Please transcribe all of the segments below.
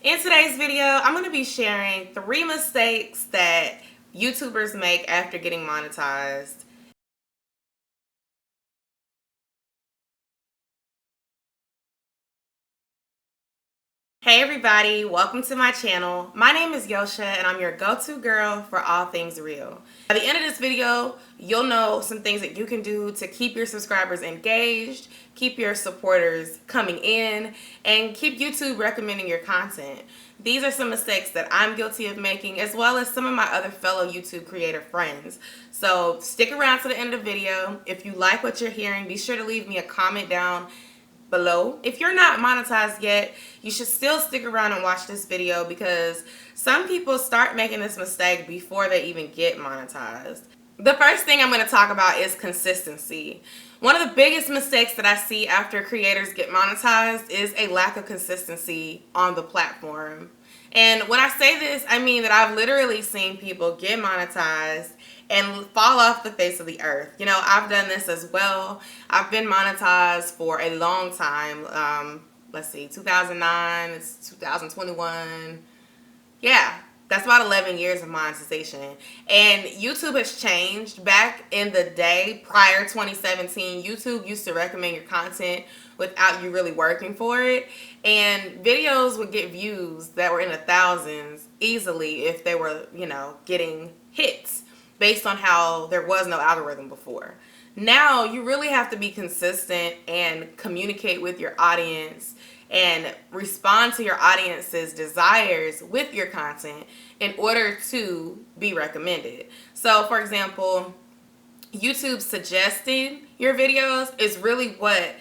In today's video, I'm going to be sharing 3 mistakes that YouTubers make after getting monetized. Hey everybody, welcome to my channel. My name is Yo-sha and I'm your go-to girl for all things real. At the end of this video, you'll know some things that you can do to keep your subscribers engaged, keep your supporters coming in, and keep YouTube recommending your content. These are some mistakes that I'm guilty of making, as well as some of my other fellow YouTube creator friends. So stick around to the end of the video. If you like what you're hearing, be sure to leave me a comment down below. If you're not monetized yet, you should still stick around and watch this video because some people start making this mistake before they even get monetized. The first thing I'm going to talk about is consistency. One of the biggest mistakes that I see after creators get monetized is a lack of consistency on the platform. And when I say this, I mean that I've literally seen people get monetized and fall off the face of the earth. You know, I've done this as well. I've been monetized for a long time. Let's see, 2009, it's 2021. Yeah, that's about 11 years of monetization. And YouTube has changed. Back in the day, prior 2017, YouTube used to recommend your content without you really working for it. And videos would get views that were in the thousands easily if they were, you know, getting hits based on how there was no algorithm before. Now you really have to be consistent and communicate with your audience and respond to your audience's desires with your content in order to be recommended. So for example, YouTube suggesting your videos is really what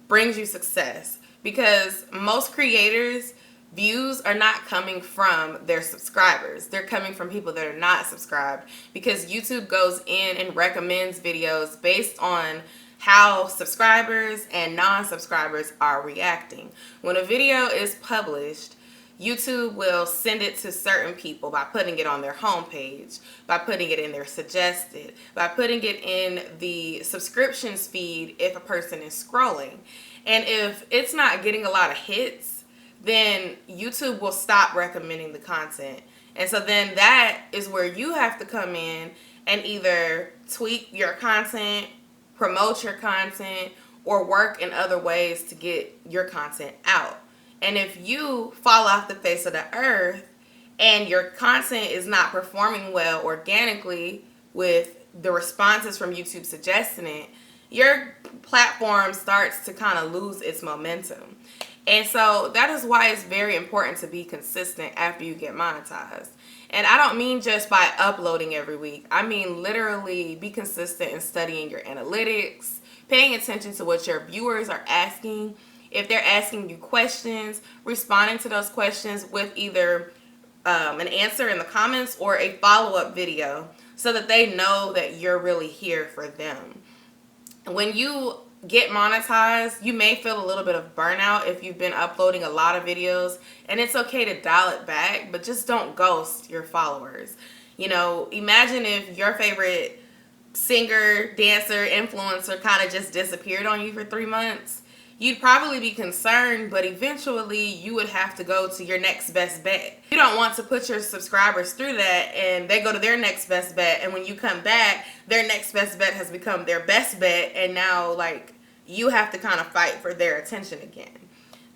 brings you success, because most creators' views are not coming from their subscribers. They're coming from people that are not subscribed, because YouTube goes in and recommends videos based on how subscribers and non-subscribers are reacting. When a video is published, YouTube will send it to certain people by putting it on their homepage, by putting it in their suggested, by putting it in the subscriptions feed if a person is scrolling. And if it's not getting a lot of hits, then YouTube will stop recommending the content. And so then that is where you have to come in and either tweak your content, promote your content, or work in other ways to get your content out. And if you fall off the face of the earth and your content is not performing well organically with the responses from YouTube suggesting it, your platform starts to kind of lose its momentum. And so that is why it's very important to be consistent after you get monetized. And I don't mean just by uploading every week. I mean literally be consistent in studying your analytics, paying attention to what your viewers are asking. If they're asking you questions, responding to those questions with either an answer in the comments or a follow-up video so that they know that you're really here for them. When you get monetized, you may feel a little bit of burnout if you've been uploading a lot of videos, and it's okay to dial it back, but just don't ghost your followers. You know, imagine if your favorite singer, dancer, influencer kind of just disappeared on you for 3 months. You'd probably be concerned, but eventually you would have to go to your next best bet. You don't want to put your subscribers through that and they go to their next best bet, and when you come back, their next best bet has become their best bet, and now like you have to kind of fight for their attention again.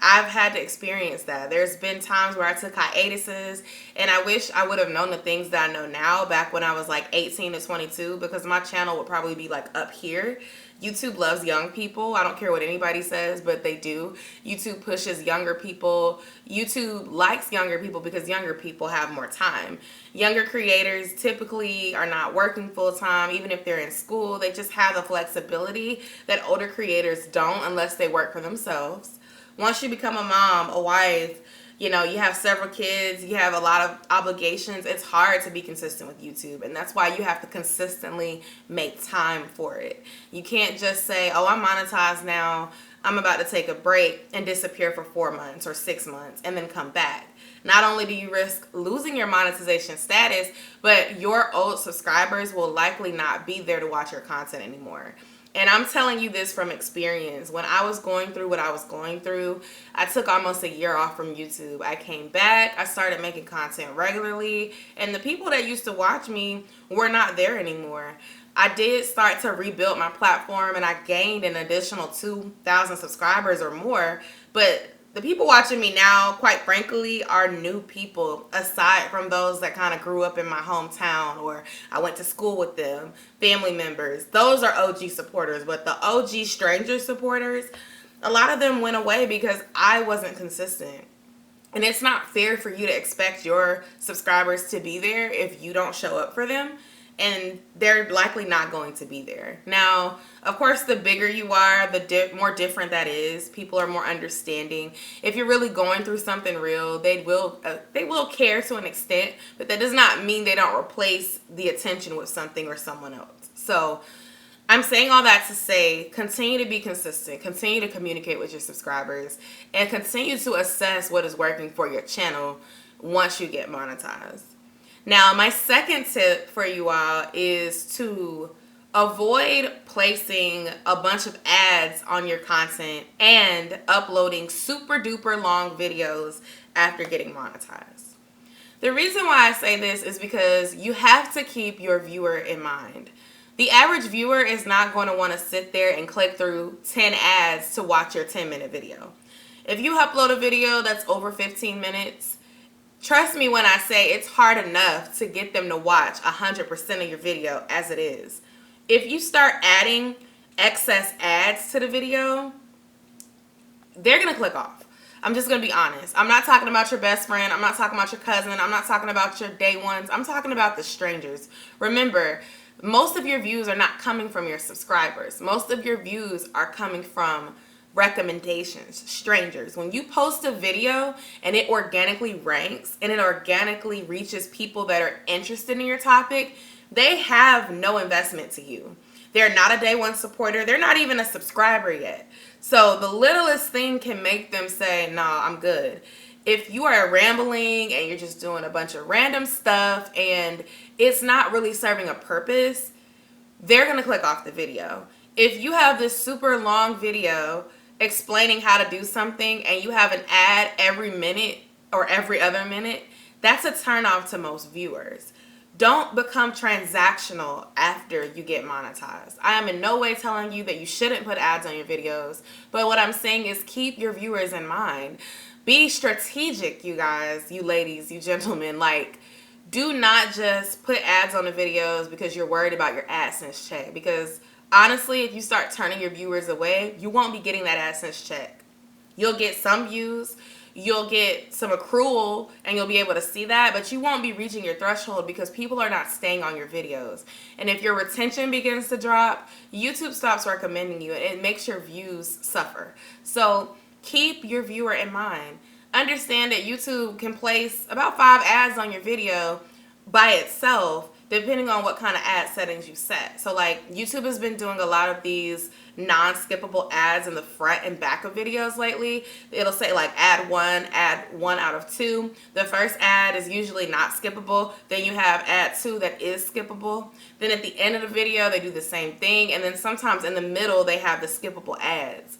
I've had to experience that. There's been times where I took hiatuses, and I wish I would have known the things that I know now back when I was like 18 to 22, because my channel would probably be like up here. YouTube loves young people. I don't care what anybody says, but they do. YouTube pushes younger people. YouTube likes younger people because younger people have more time. Younger creators typically are not working full time. Even if they're in school, they just have the flexibility that older creators don't unless they work for themselves. Once you become a mom, a wife, you know, you have several kids, you have a lot of obligations, it's hard to be consistent with YouTube. And that's why you have to consistently make time for it. You can't just say, oh, I'm monetized now, I'm about to take a break, and disappear for 4 months or 6 months and then come back. Not only do you risk losing your monetization status, but your old subscribers will likely not be there to watch your content anymore. And I'm telling you this from experience. When I was going through what I was going through, I took almost a year off from YouTube. I came back, I started making content regularly, and the people that used to watch me were not there anymore. I did start to rebuild my platform, and I gained an additional 2,000 subscribers or more, but the people watching me now, quite frankly, are new people, aside from those that kind of grew up in my hometown or I went to school with them, family members. Those are OG supporters, but the OG stranger supporters, a lot of them went away because I wasn't consistent. And it's not fair for you to expect your subscribers to be there if you don't show up for them. And they're likely not going to be there. Now, of course, the bigger you are, the more different that is. People are more understanding. If you're really going through something real, they will care to an extent, but that does not mean they don't replace the attention with something or someone else. So I'm saying all that to say, continue to be consistent, continue to communicate with your subscribers, and continue to assess what is working for your channel once you get monetized. Now, my second tip for you all is to avoid placing a bunch of ads on your content and uploading super duper long videos after getting monetized. The reason why I say this is because you have to keep your viewer in mind. The average viewer is not going to want to sit there and click through 10 ads to watch your 10-minute video. If you upload a video that's over 15 minutes, trust me when I say it's hard enough to get them to watch 100% of your video as it is. If you start adding excess ads to the video, they're going to click off. I'm just going to be honest. I'm not talking about your best friend. I'm not talking about your cousin. I'm not talking about your day ones. I'm talking about the strangers. Remember, most of your views are not coming from your subscribers. Most of your views are coming from recommendations, strangers. When you post a video and it organically ranks and it organically reaches people that are interested in your topic, they have no investment to you. They're not a day one supporter. They're not even a subscriber yet. So the littlest thing can make them say, nah, I'm good. If you are rambling and you're just doing a bunch of random stuff and it's not really serving a purpose, they're going to click off the video. If you have this super long video explaining how to do something and you have an ad every minute or every other minute, that's a turn off to most viewers. Don't become transactional after you get monetized. I am in no way telling you that you shouldn't put ads on your videos, but what I'm saying is keep your viewers in mind. Be strategic, you guys, you ladies, you gentlemen. Like, do not just put ads on the videos because you're worried about your AdSense check, because honestly, if you start turning your viewers away, you won't be getting that AdSense check. You'll get some views, you'll get some accrual, and you'll be able to see that, but you won't be reaching your threshold because people are not staying on your videos. And if your retention begins to drop, YouTube stops recommending you, and it makes your views suffer. So keep your viewer in mind. Understand that YouTube can place about 5 ads on your video by itself, depending on what kind of ad settings you set. So like YouTube has been doing a lot of these non-skippable ads in the front and back of videos lately. It'll say like ad 1 out of 2. The first ad is usually not skippable. Then you have ad 2 that is skippable. Then at the end of the video, they do the same thing. And then sometimes in the middle, they have the skippable ads.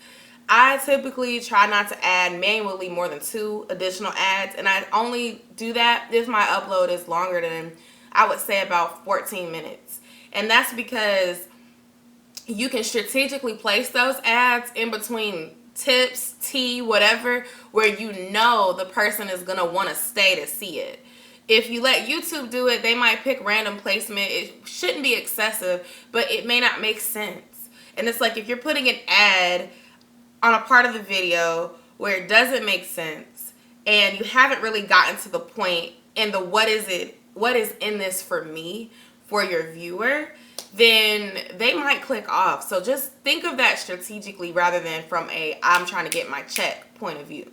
I typically try not to add manually more than 2 additional ads. And I only do that if my upload is longer than, I would say, about 14 minutes. And that's because you can strategically place those ads in between tips, tea, whatever, where you know the person is going to want to stay to see it. If you let YouTube do it, they might pick random placement. It shouldn't be excessive, but it may not make sense. And it's like if you're putting an ad on a part of the video where it doesn't make sense and you haven't really gotten to the point in the what is in this for me for your viewer, then they might click off. So just think of that strategically rather than from a I'm trying to get my check point of view.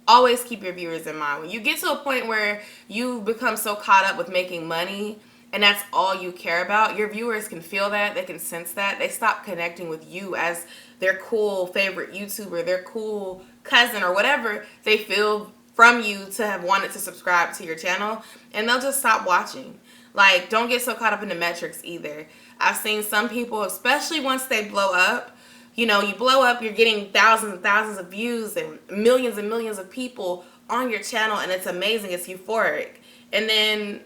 Always keep your viewers in mind. When you get to a point where you become so caught up with making money and that's all you care about, your viewers can feel that, they can sense that. They stop connecting with you as their cool favorite YouTuber, their cool cousin or whatever they feel from you to have wanted to subscribe to your channel, and they'll just stop watching. Like, don't get so caught up in the metrics either. I've seen some people, especially once they blow up, you know, you blow up, you're getting thousands and thousands of views and millions of people on your channel, and it's amazing, it's euphoric. And then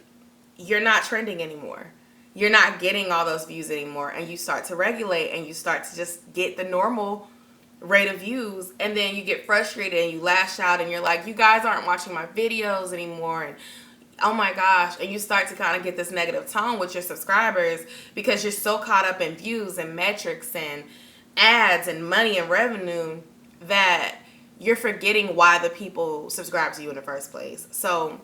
you're not trending anymore. You're not getting all those views anymore, and you start to regulate and you start to just get the normal rate of views, and then you get frustrated and you lash out and you're like, you guys aren't watching my videos anymore, and oh my gosh, and you start to kind of get this negative tone with your subscribers because you're so caught up in views and metrics and ads and money and revenue that you're forgetting why the people subscribe to you in the first place. So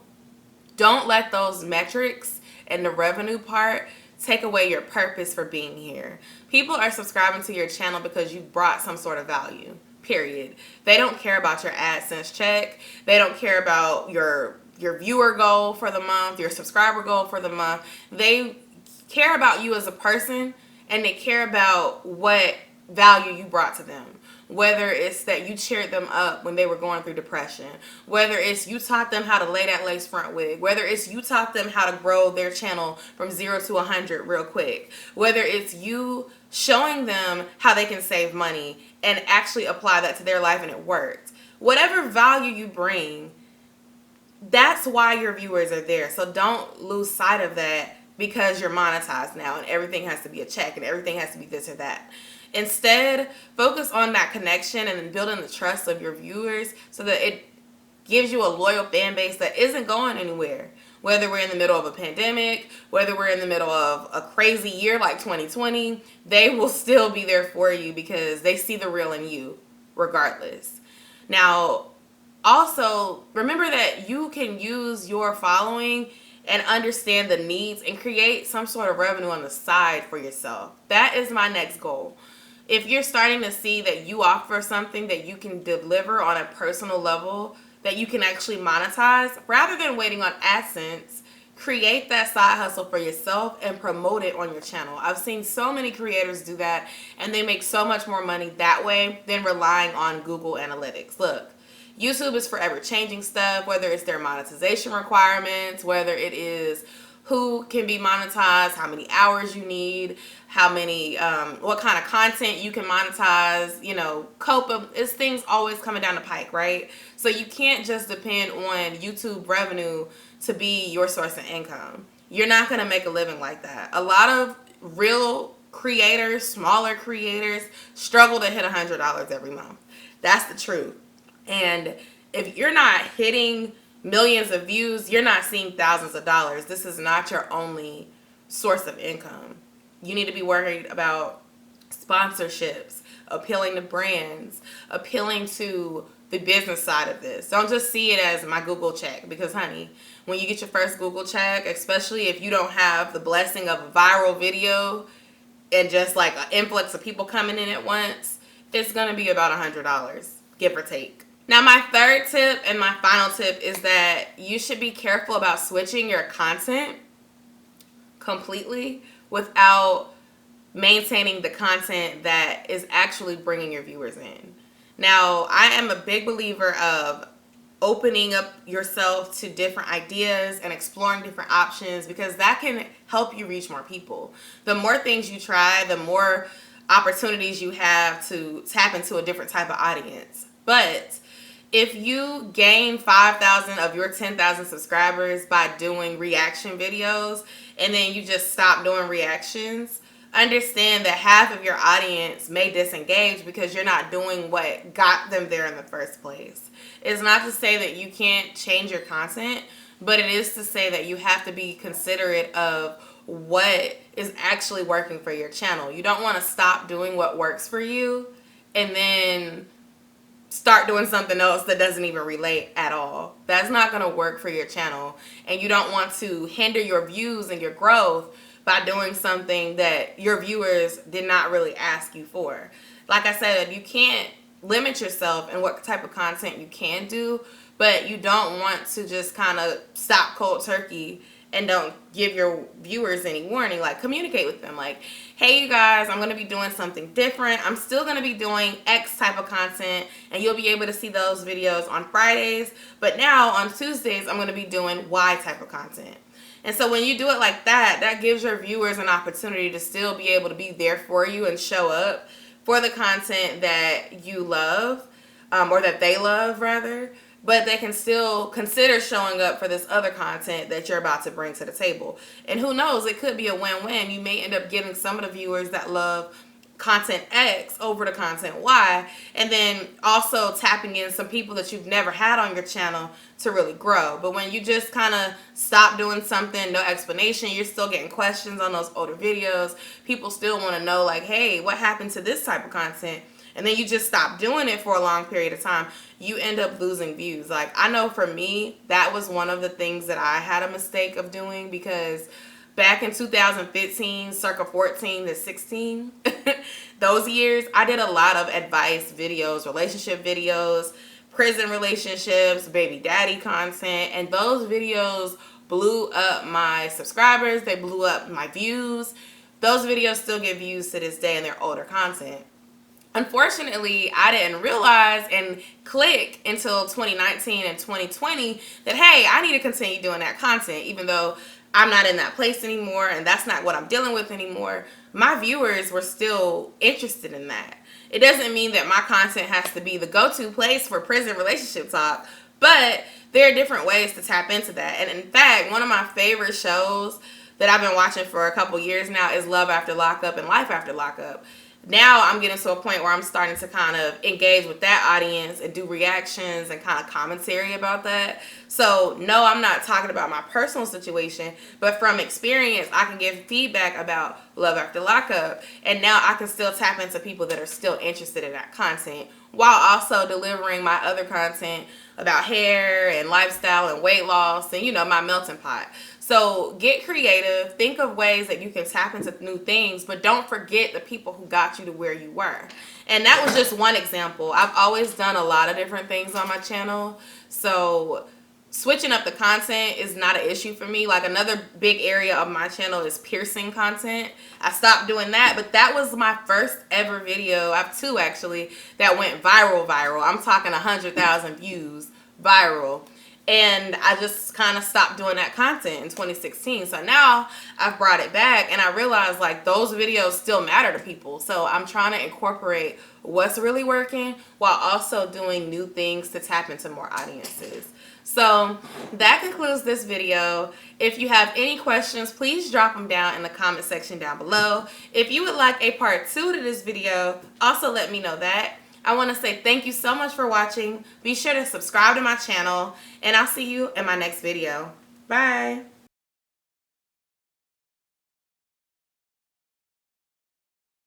don't let those metrics and the revenue part take away your purpose for being here. People are subscribing to your channel because you brought some sort of value, period. They don't care about your AdSense check. They don't care about your viewer goal for the month, your subscriber goal for the month. They care about you as a person, and they care about what value you brought to them. Whether it's that you cheered them up when they were going through depression, whether it's you taught them how to lay that lace front wig, whether it's you taught them how to grow their channel from 0 to 100 real quick, whether it's you showing them how they can save money and actually apply that to their life and it worked. Whatever value you bring, that's why your viewers are there. So don't lose sight of that because you're monetized now and everything has to be a check and everything has to be this or that. Instead, focus on that connection and building the trust of your viewers so that it gives you a loyal fan base that isn't going anywhere. Whether we're in the middle of a pandemic, whether we're in the middle of a crazy year like 2020, they will still be there for you because they see the real in you regardless. Now, also, remember that you can use your following and understand the needs and create some sort of revenue on the side for yourself. That is my next goal. If you're starting to see that you offer something that you can deliver on a personal level, that you can actually monetize, rather than waiting on AdSense, create that side hustle for yourself and promote it on your channel. I've seen so many creators do that, and they make so much more money that way than relying on Google Analytics. Look, YouTube is forever changing stuff, whether it's their monetization requirements, whether it is who can be monetized, how many hours you need, how many, what kind of content you can monetize, you know, it's things always coming down the pike, right? So you can't just depend on YouTube revenue to be your source of income. You're not going to make a living like that. A lot of real creators, smaller creators, struggle to hit $100 every month. That's the truth. And if you're not hitting millions of views, you're not seeing thousands of dollars. This is not your only source of income. You need to be worried about sponsorships, appealing to brands, appealing to the business side of this. Don't just see it as my Google check, because honey, when you get your first Google check, especially if you don't have the blessing of a viral video and just like an influx of people coming in at once, it's going to be about $100, give or take. Now, my third tip and my final tip is that you should be careful about switching your content completely without maintaining the content that is actually bringing your viewers in. Now, I am a big believer of opening up yourself to different ideas and exploring different options, because that can help you reach more people. The more things you try, the more opportunities you have to tap into a different type of audience. But if you gain 5,000 of your 10,000 subscribers by doing reaction videos and then you just stop doing reactions, understand that half of your audience may disengage because you're not doing what got them there in the first place. It's not to say that you can't change your content, but it is to say that you have to be considerate of what is actually working for your channel. You don't want to stop doing what works for you and then start doing something else that doesn't even relate at all. That's not going to work for your channel. And you don't want to hinder your views and your growth by doing something that your viewers did not really ask you for. Like I said, you can't limit yourself in what type of content you can do, but you don't want to just kind of stop cold turkey and don't give your viewers any warning. Like, communicate with them. Like, hey, you guys, I'm going to be doing something different. I'm still going to be doing X type of content, and you'll be able to see those videos on Fridays. But now on Tuesdays, I'm going to be doing Y type of content. And so when you do it like that, that gives your viewers an opportunity to still be able to be there for you and show up for the content that you love, or that they love rather, but they can still consider showing up for this other content that you're about to bring to the table. And who knows, it could be a win-win. You may end up getting some of the viewers that love content X over to content Y, and then also tapping in some people that you've never had on your channel to really grow. But when you just kind of stop doing something, no explanation, you're still getting questions on those older videos. People still want to know, like, hey, what happened to this type of content? And then you just stop doing it for a long period of time, you end up losing views. Like, I know for me, that was one of the things that I had a mistake of doing, because back in 2015, circa 14 to 16, those years, I did a lot of advice videos, relationship videos, prison relationships, baby daddy content, and those videos blew up my subscribers. They blew up my views. Those videos still get views to this day, and they're older content. Unfortunately, I didn't realize and click until 2019 and 2020 that, hey, I need to continue doing that content, even though I'm not in that place anymore and that's not what I'm dealing with anymore. My viewers were still interested in that. It doesn't mean that my content has to be the go-to place for prison relationship talk, but there are different ways to tap into that. And in fact, one of my favorite shows that I've been watching for a couple years now is Love After Lockup and Life After Lockup. Now I'm getting to a point where I'm starting to kind of engage with that audience and do reactions and kind of commentary about that. So no, I'm not talking about my personal situation, but from experience, I can give feedback about Love After Lockup. And now I can still tap into people that are still interested in that content, while also delivering my other content about hair and lifestyle and weight loss and, you know, my melting pot. So get creative, think of ways that you can tap into new things, but don't forget the people who got you to where you were. And that was just one example. I've always done a lot of different things on my channel, so switching up the content is not an issue for me. Like, another big area of my channel is piercing content. I stopped doing that, but that was my first ever video. I have two actually that went viral. I'm talking 100,000 views viral. And I just kind of stopped doing that content in 2016. So now I've brought it back, and I realized, like, those videos still matter to people. So I'm trying to incorporate what's really working while also doing new things to tap into more audiences. So that concludes this video. If you have any questions, please drop them down in the comment section down below. If you would like a part 2 to this video, also let me know that. I want to say thank you so much for watching. Be sure to subscribe to my channel, and I'll see you in my next video. Bye.